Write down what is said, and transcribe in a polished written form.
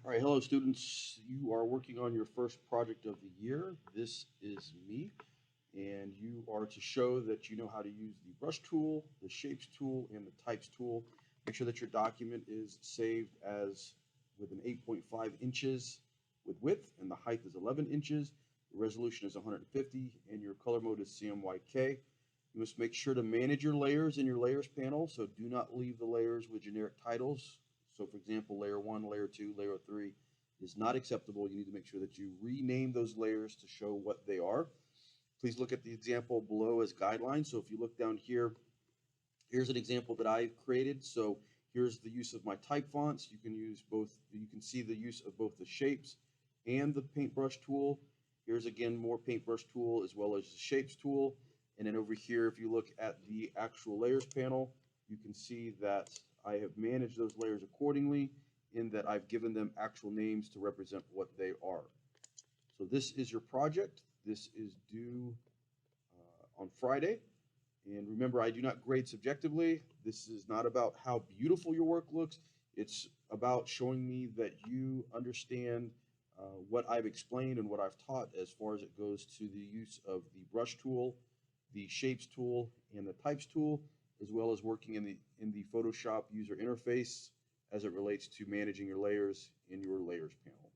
All right, hello students. You are working on your first project of the year. This is me, and you are to show that you know how to use the brush tool, the shapes tool, and the types tool. Make sure that your document is saved as with an 8.5 inches with width, and the height is 11 inches. The resolution is 150, and your color mode is CMYK. You must make sure to manage your layers in your layers panel, so do not leave the layers with generic titles. So for example, layer 1, layer 2, layer 3 is not acceptable. You need to make sure that you rename those layers to show what they are. Please look at the example below as guidelines. So if you look down here, here's an example that I created. So here's the use of my type fonts. You can use both, you can see the use of both the shapes and the paintbrush tool. Here's again more paintbrush tool as well as the shapes tool. And then over here, if you look at the actual layers panel, you can see that I have managed those layers accordingly in that I've given them actual names to represent what they are. So this is your project. This is due on Friday. And remember, I do not grade subjectively. This is not about how beautiful your work looks. It's about showing me that you understand what I've explained and what I've taught as far as it goes to the use of the brush tool, the shapes tool, and the types tool, as well as working in the Photoshop user interface as it relates to managing your layers in your layers panel.